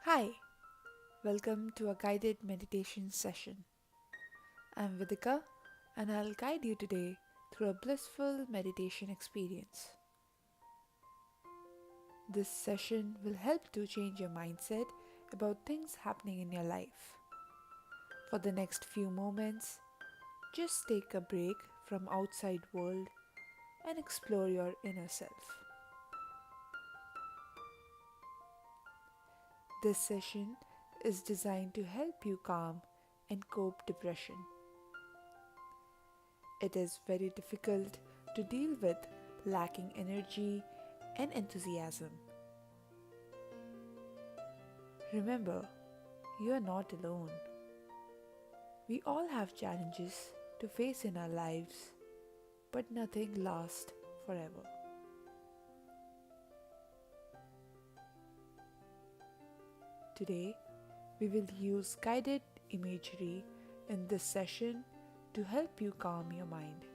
Hi, welcome to a guided meditation session. I'm Vidhika and I'll guide you today through a blissful meditation experience. This session will help to change your mindset about things happening in your life. For the next few moments, just take a break from outside world and explore your inner self. This session is designed to help you calm and cope depression. It is very difficult to deal with lacking energy and enthusiasm. Remember, you are not alone. We all have challenges to face in our lives, but nothing lasts forever. Today, we will use guided imagery in this session to help you calm your mind.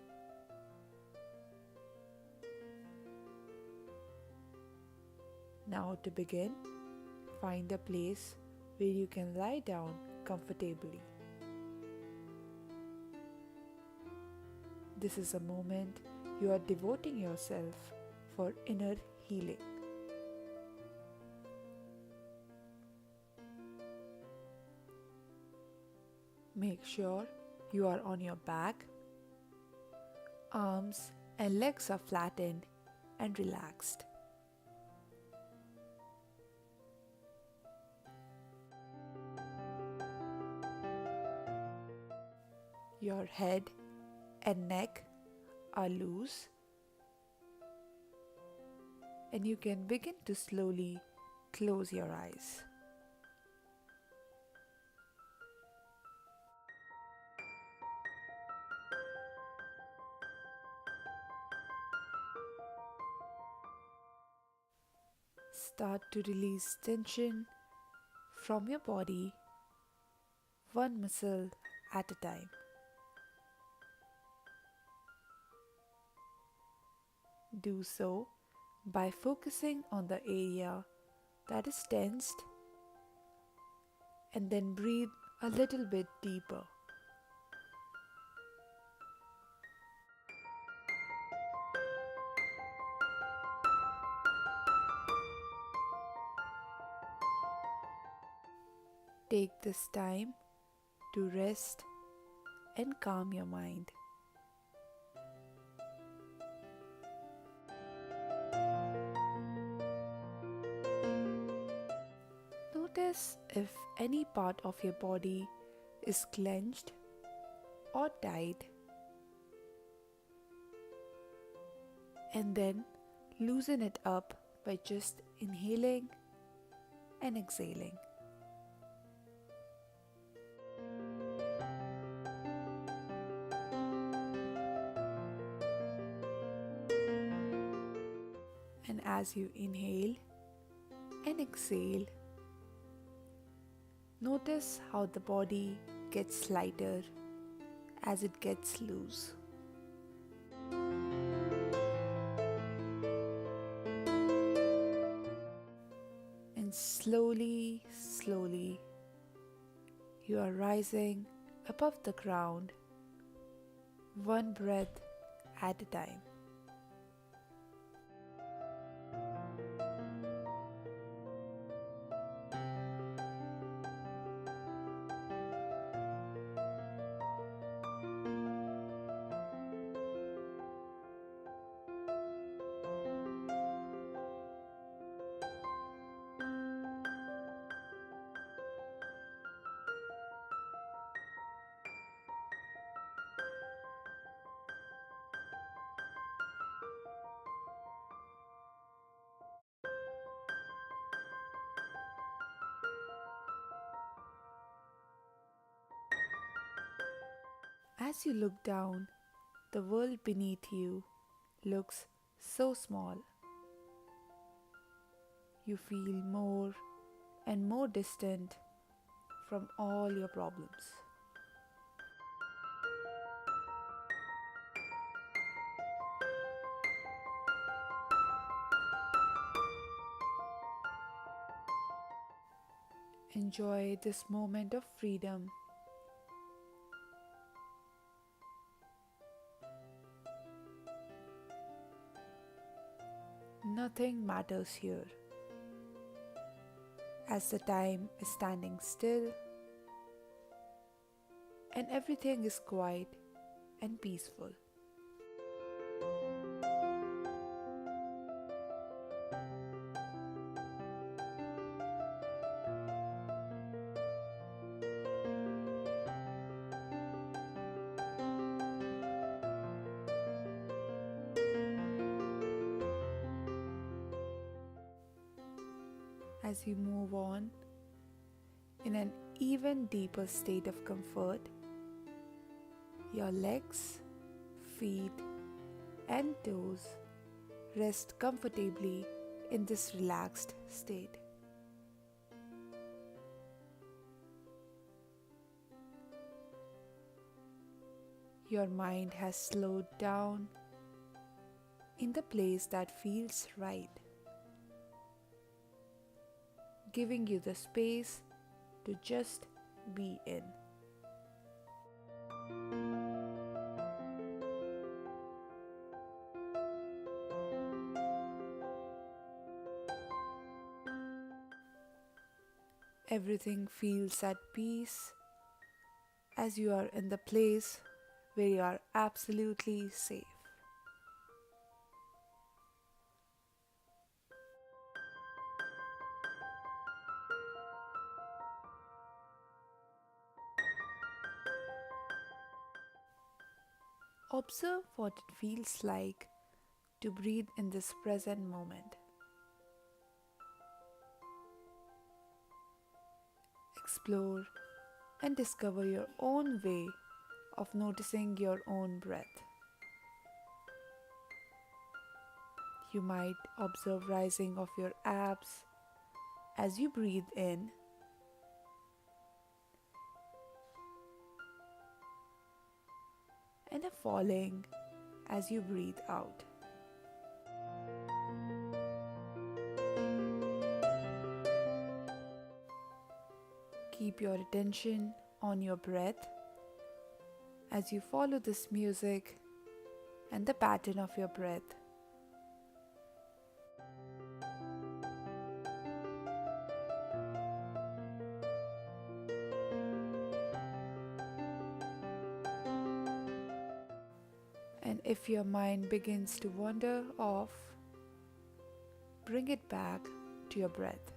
Now, to begin, find a place where you can lie down comfortably. This is a moment you are devoting yourself for inner healing. Make sure you are on your back, arms and legs are flattened and relaxed. Your head and neck are loose, and you can begin to slowly close your eyes. Start to release tension from your body, one muscle at a time. Do so by focusing on the area that is tensed and then breathe a little bit deeper. Take this time to rest and calm your mind. Notice if any part of your body is clenched or tight, and then loosen it up by just inhaling and exhaling. And as you inhale and exhale, notice how the body gets lighter as it gets loose. And slowly, you are rising above the ground, one breath at a time. As you look down, the world beneath you looks so small. You feel more and more distant from all your problems. Enjoy this moment of freedom. Nothing matters here, as the time is standing still and everything is quiet and peaceful. As you move on in an even deeper state of comfort, your legs, feet, and toes rest comfortably in this relaxed state. Your mind has slowed down in the place that feels right, giving you the space to just be in. Everything feels at peace as you are in the place where you are absolutely safe. Observe what it feels like to breathe in this present moment. Explore and discover your own way of noticing your own breath. You might observe rising of your abs as you breathe in, and a falling as you breathe out. Keep your attention on your breath as you follow this music and the pattern of your breath. And if your mind begins to wander off, bring it back to your breath.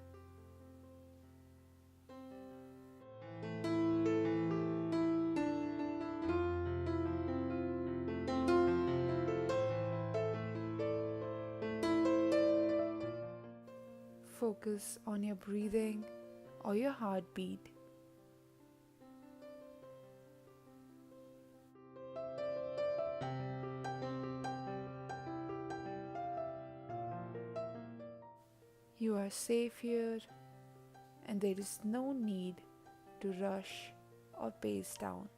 Focus on your breathing or your heartbeat. You are safe here, and there is no need to rush or pace down.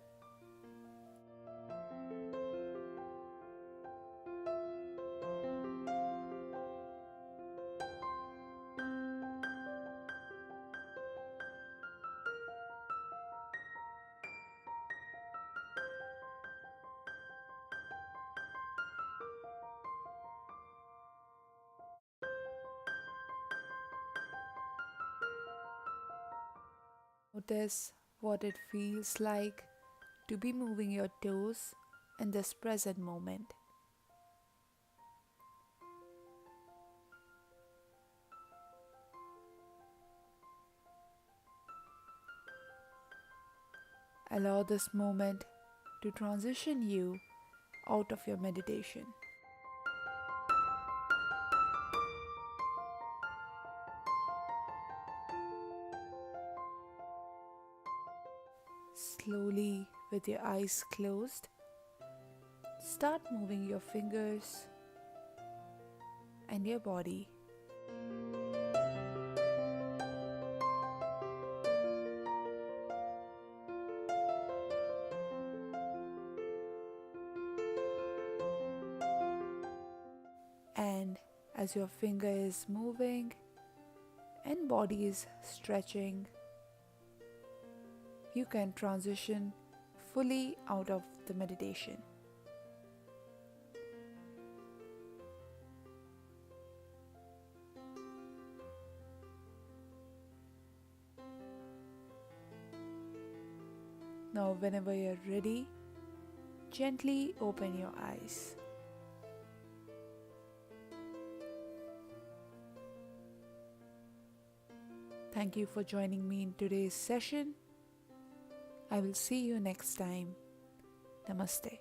Notice what it feels like to be moving your toes in this present moment. Allow this moment to transition you out of your meditation. Slowly, with your eyes closed, start moving your fingers and your body. And as your finger is moving and body is stretching, you can transition fully out of the meditation. Now, whenever you're ready, gently open your eyes. Thank you for joining me in today's session. I will see you next time. Namaste.